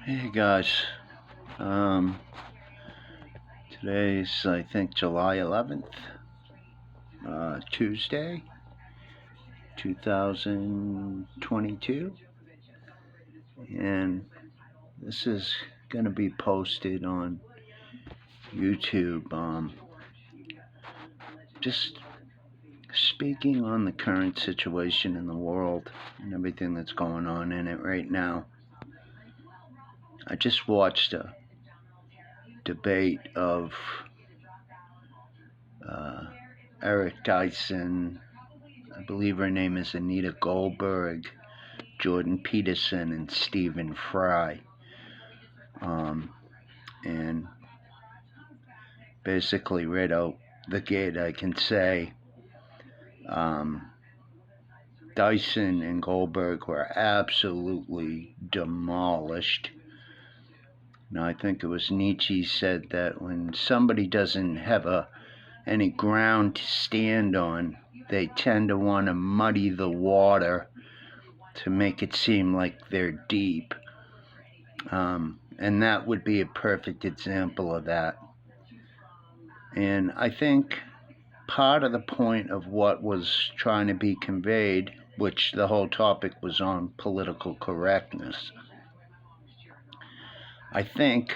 Hey guys, um, today's I think July 11th, Tuesday, 2022, and this is going to be posted on YouTube. Just speaking on the current situation in the world and everything that's going on in it right now. I just watched a debate of Eric Dyson. I believe her name is Anita Goldberg, Jordan Peterson, and Stephen Fry. And basically, right out the gate, I can say Dyson and Goldberg were absolutely demolished. Now, I think it was Nietzsche said that when somebody doesn't have any ground to stand on, they tend to want to muddy the water to make it seem like they're deep. And that would be a perfect example of that. And I think part of the point of what was trying to be conveyed, which the whole topic was on political correctness, I think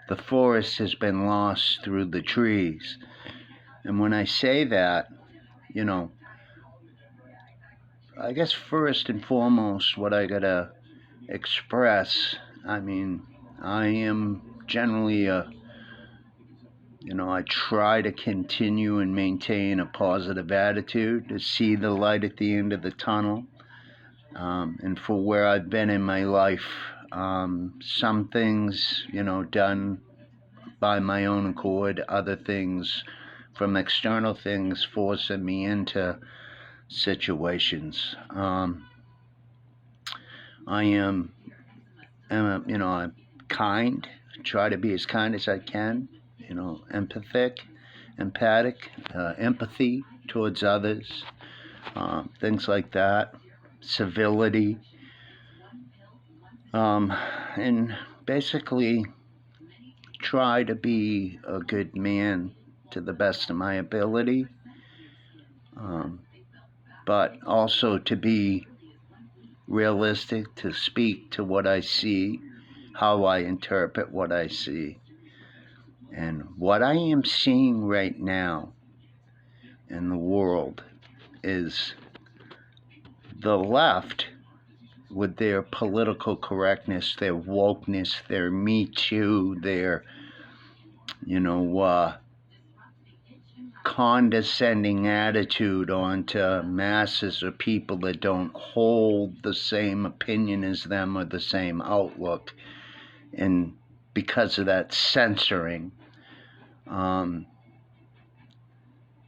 the forest has been lost through the trees. And when I say that, I guess first and foremost, what I gotta express, I am generally I try to continue and maintain a positive attitude, to see the light at the end of the tunnel. And for where I've been in my life, some things, done by my own accord, other things from external things forcing me into situations. I'm kind, try to be as kind as I can, empathic, empathy towards others, things like that, civility, and basically try to be a good man to the best of my ability, but also to be realistic, to speak to what I see, how I interpret what I see. And what I am seeing right now in the world is the left, with their political correctness, their wokeness, their Me Too, their, condescending attitude onto masses or people that don't hold the same opinion as them or the same outlook. And because of that, censoring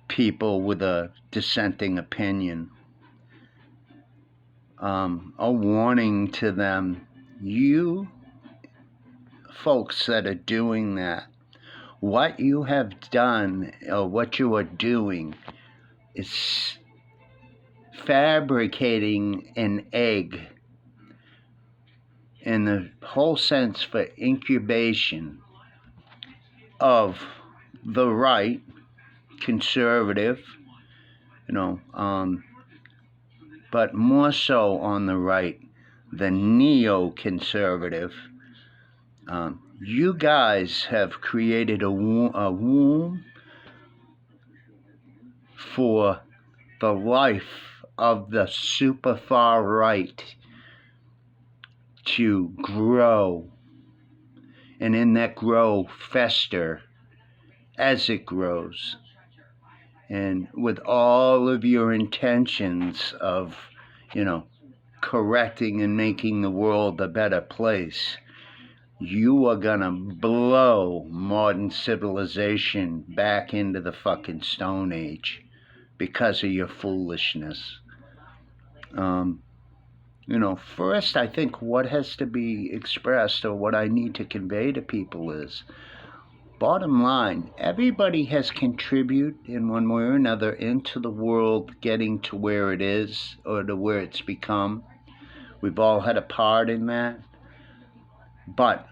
people with a dissenting opinion. A warning to them, you folks that are doing that, what you have done, or what you are doing, is fabricating an egg in the whole sense for incubation of the right, conservative, but more so on the right, the neoconservative. You guys have created a womb for the life of the super far right to grow, and in that grow, fester as it grows. And with all of your intentions of, correcting and making the world a better place, you are gonna blow modern civilization back into the fucking Stone Age because of your foolishness. First, I think what has to be expressed, or what I need to convey to people, is, bottom line, everybody has contributed in one way or another into the world getting to where it is, or to where it's become. We've all had a part in that. But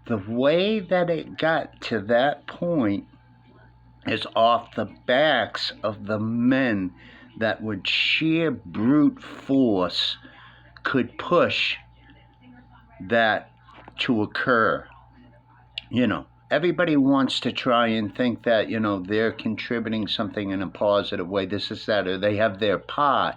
the way that it got to that point is off the backs of the men that with sheer brute force could push that to occur. Everybody wants to try and think that, they're contributing something in a positive way, this is that, or they have their part.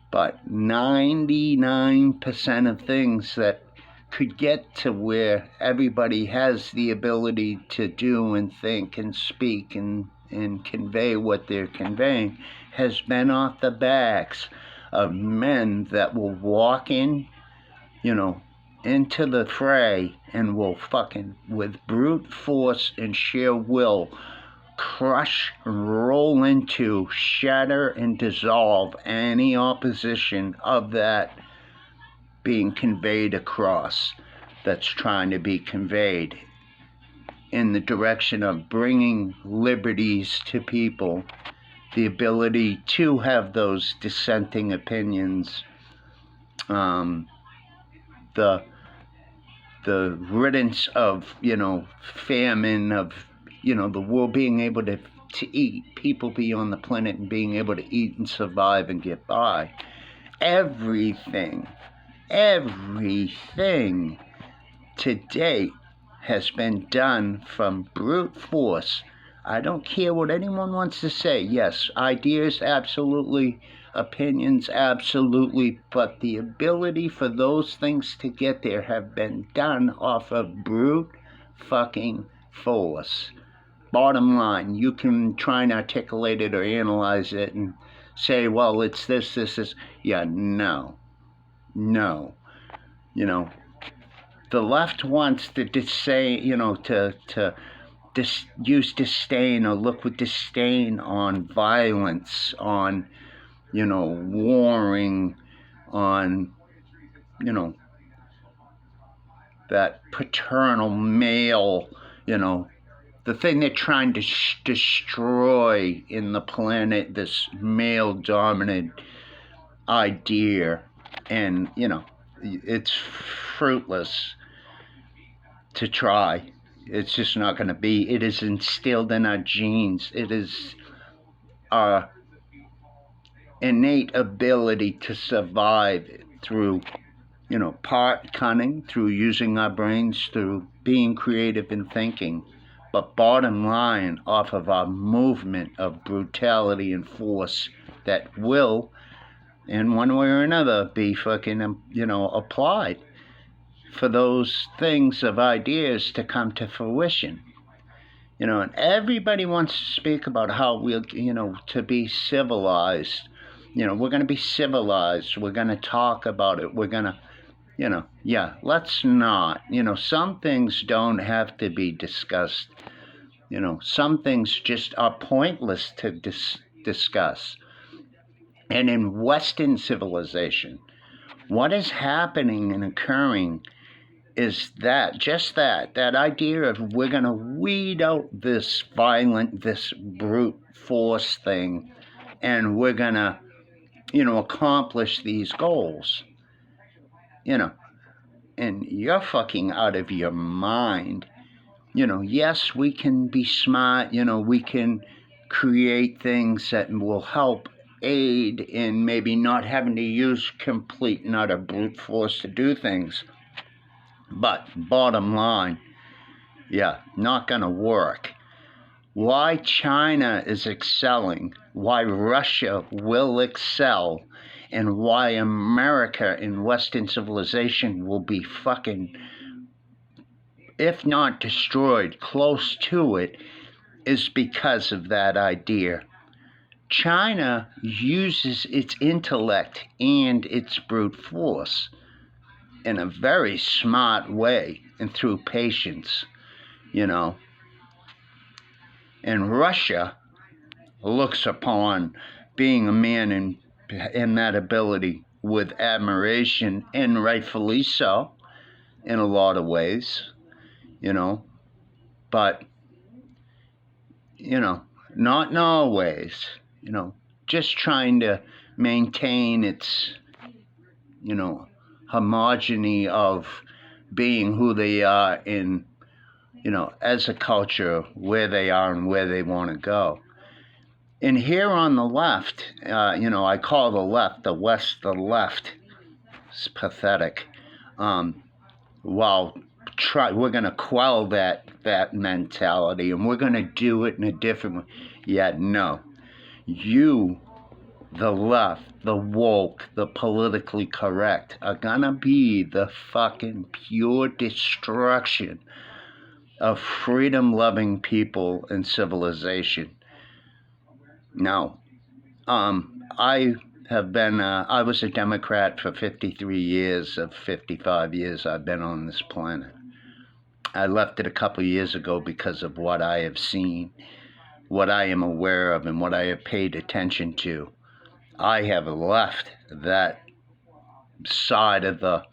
But 99% of things that could get to where everybody has the ability to do and think and speak and convey what they're conveying has been off the backs of men that will walk in, into the fray and will fucking, with brute force and sheer will, crush, roll into, shatter, and dissolve any opposition of that being conveyed across, that's trying to be conveyed in the direction of bringing liberties to people, the ability to have those dissenting opinions, the riddance of, famine, of, the world being able to eat, people be on the planet and being able to eat and survive and get by. Everything to date has been done from brute force. I don't care what anyone wants to say. Yes, ideas, absolutely. Opinions, absolutely. But the ability for those things to get there have been done off of brute fucking force. Bottom line, you can try and articulate it or analyze it and say, well, it's this. Yeah, no. The left wants to use disdain or look with disdain on violence, on, warring, on, that paternal male, the thing they're trying to destroy in the planet, this male-dominant idea. And, it's fruitless to try. It's just not going to be. It is instilled in our genes. It is our innate ability to survive through, part cunning, through using our brains, through being creative and thinking. But bottom line, off of our movement of brutality and force that will, in one way or another, be fucking, applied for those things of ideas to come to fruition. And everybody wants to speak about how we'll, to be civilized. We're going to be civilized. We're going to talk about it. We're going to, let's not. Some things don't have to be discussed. Some things just are pointless to discuss. And in Western civilization, what is happening and occurring is that idea of we're going to weed out this violent, this brute force thing, and we're going to, accomplish these goals. And you're fucking out of your mind. Yes, we can be smart, we can create things that will help aid in maybe not having to use complete and utter brute force to do things. But bottom line, not going to work. Why China is excelling, why Russia will excel, and why America in Western civilization will be fucking, if not destroyed, close to it, is because of that idea. China uses its intellect and its brute force in a very smart way and through patience, And Russia looks upon being a man in that ability with admiration, and rightfully so, in a lot of ways, but, not in all ways, just trying to maintain its, homogeny of being who they are in, as a culture, where they are and where they want to go. And here on the left, I call the left, the West, the left. It's pathetic. Well, we're going to quell that mentality, and we're going to do it in a different way. Yet, no. You, the left, the woke, the politically correct, are going to be the fucking pure destruction of freedom-loving people and civilization. Now, I was a Democrat for 53 years of 55 years I've been on this planet. I left it a couple of years ago because of what I have seen, what I am aware of, and what I have paid attention to. I have left that side of the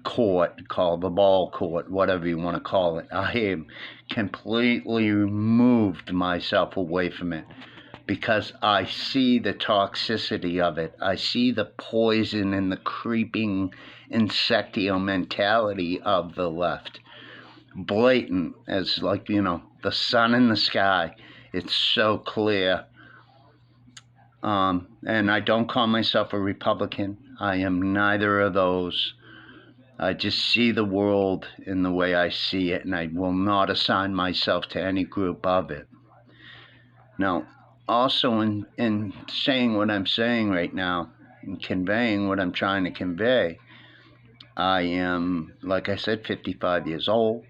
court, called the ball court, whatever you want to call it. I have completely removed myself away from it because I see the toxicity of it. I see the poison and the creeping insectio mentality of the left. Blatant as the sun in the sky. It's so clear. And I don't call myself a Republican. I am neither of those. I just see the world in the way I see it, and I will not assign myself to any group of it. Now, also in saying what I'm saying right now, and conveying what I'm trying to convey, I am, like I said, 55 years old.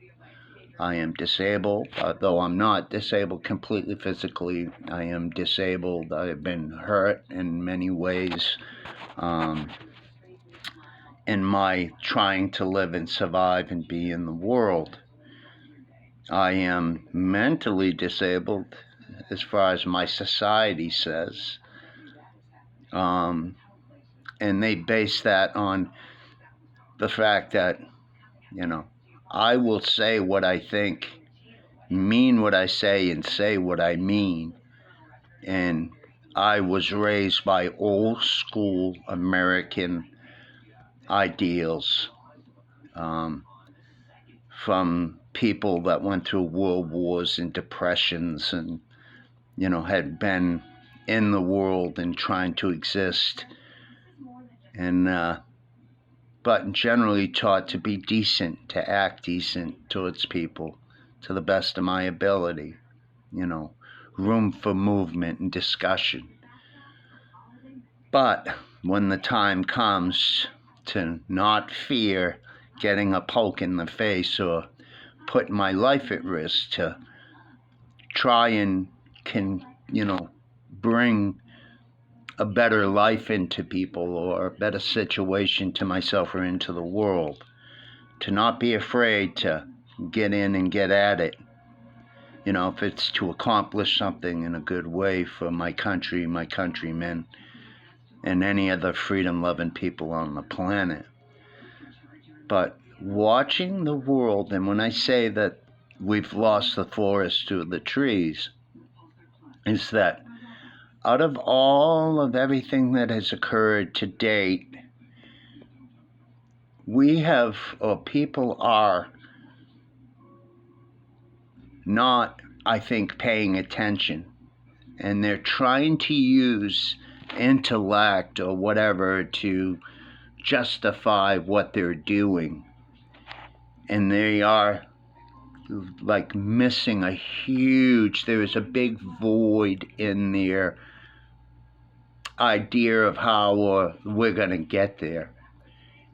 I am disabled, though I'm not disabled completely physically. I am disabled. I have been hurt in many ways in my trying to live and survive and be in the world. I am mentally disabled as far as my society says. And they base that on the fact that, I will say what I think, mean what I say, and say what I mean. And I was raised by old school American ideals from people that went through world wars and depressions and, had been in the world and trying to exist. And, but generally taught to be decent, to act decent towards people to the best of my ability, room for movement and discussion. But when the time comes to not fear getting a poke in the face or putting my life at risk to try and bring a better life into people or a better situation to myself or into the world, to not be afraid to get in and get at it, if it's to accomplish something in a good way for my country, my countrymen, and any other freedom-loving people on the planet. But watching the world, and when I say that we've lost the forest to the trees, is that out of all of everything that has occurred to date, people are not, I think, paying attention. And they're trying to use intellect or whatever to justify what they're doing. And they are missing there is a big void in their idea of how we're going to get there.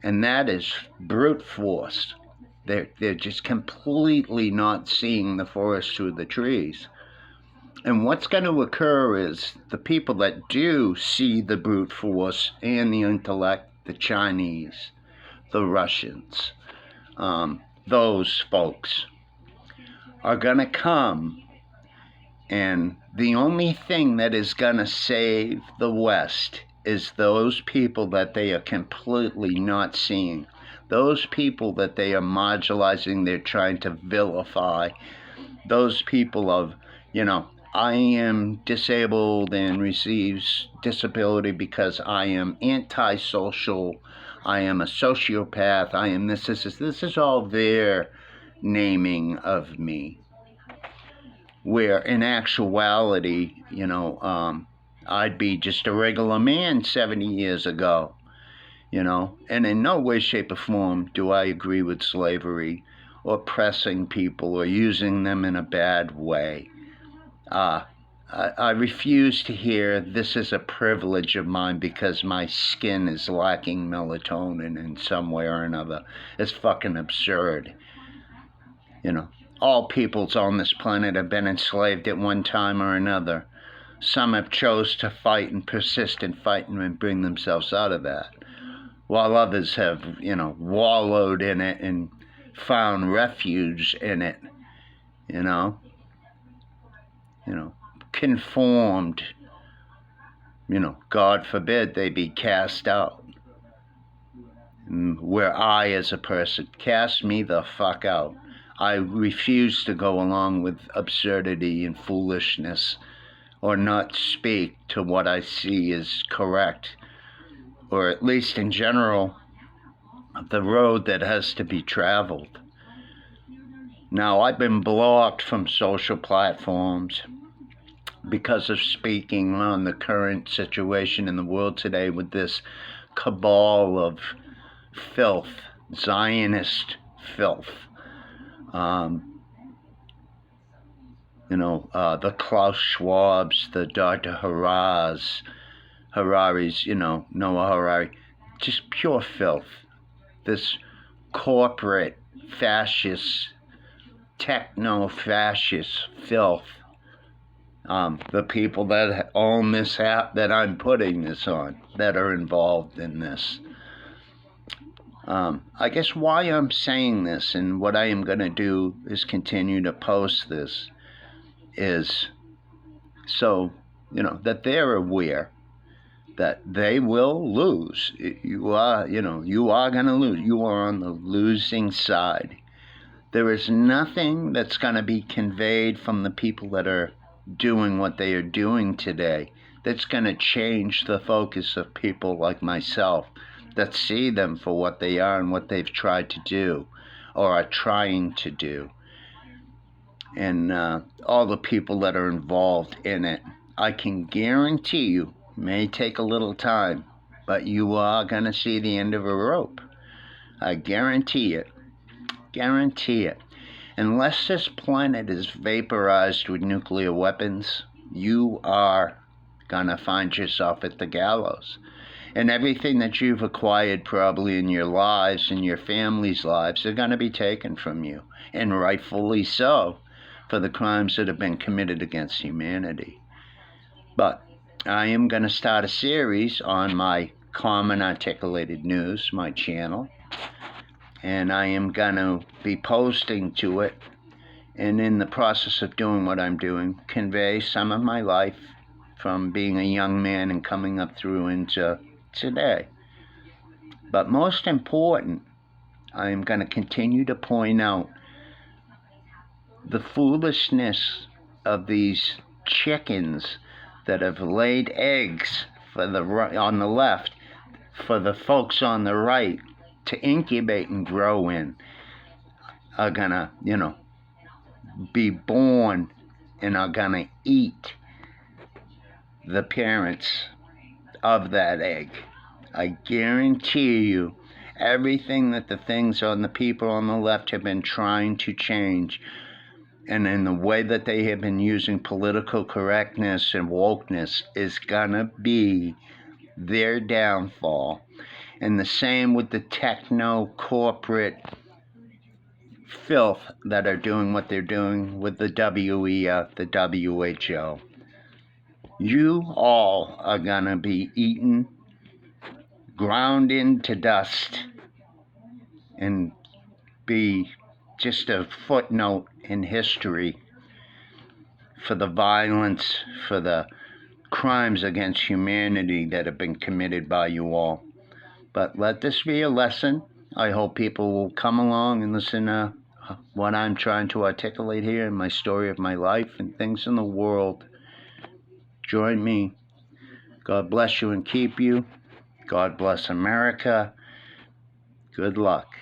And that is brute force. They're just completely not seeing the forest through the trees. And what's going to occur is the people that do see the brute force and the intellect, the Chinese, the Russians, those folks are going to come, and the only thing that is going to save the West is those people that they are completely not seeing. Those people that they are marginalizing, they're trying to vilify. Those people of, I am disabled and receives disability because I am antisocial, I am a sociopath, I am this. This is all their naming of me. Where in actuality, I'd be just a regular man 70 years ago, and in no way, shape, or form do I agree with slavery or oppressing people or using them in a bad way. I refuse to hear this is a privilege of mine because my skin is lacking melatonin in some way or another. It's fucking absurd. All peoples on this planet have been enslaved at one time or another. Some have chose to fight and persist in fighting and bring themselves out of that, while others have, wallowed in it and found refuge in it, conformed, God forbid they be cast out. Where I, as a person, cast me the fuck out. I refuse to go along with absurdity and foolishness or not speak to what I see is correct, or at least in general, the road that has to be traveled. Now, I've been blocked from social platforms because of speaking on the current situation in the world today with this cabal of filth, Zionist filth. The Klaus Schwabs, the Dr. Hararis, Noah Harari, just pure filth. This corporate fascist, techno-fascist filth. The people that own this app that I'm putting this on, that are involved in this. I guess why I'm saying this and what I am going to do is continue to post this is so, that they're aware that they will lose. You are going to lose. You are on the losing side. There is nothing that's going to be conveyed from the people that are doing what they are doing today that's going to change the focus of people like myself that see them for what they are and what they've tried to do or are trying to do. And all the people that are involved in it. I can guarantee you, may take a little time, but you are going to see the end of a rope. I guarantee it. Guarantee it. Unless this planet is vaporized with nuclear weapons, you are going to find yourself at the gallows. And everything that you've acquired probably in your lives and your family's lives are going to be taken from you, and rightfully so, for the crimes that have been committed against humanity. But I am going to start a series on my Common Articulated News, my channel, and I am going to be posting to it, and in the process of doing what I'm doing, convey some of my life from being a young man and coming up through into today. But most important, I am going to continue to point out the foolishness of these chickens that have laid eggs on the left for the folks on the right to incubate and grow in, are gonna, be born and are gonna eat the parents of that egg. I guarantee you, everything that the things on the people on the left have been trying to change, and in the way that they have been using political correctness and wokeness, is gonna be their downfall. And the same with the techno-corporate filth that are doing what they're doing with the WEF, the WHO. You all are gonna be eaten, ground into dust, and be just a footnote in history for the violence, for the crimes against humanity that have been committed by you all. But let this be a lesson. I hope people will come along and listen to what I'm trying to articulate here in my story of my life and things in the world. Join me. God bless you and keep you. God bless America. Good luck.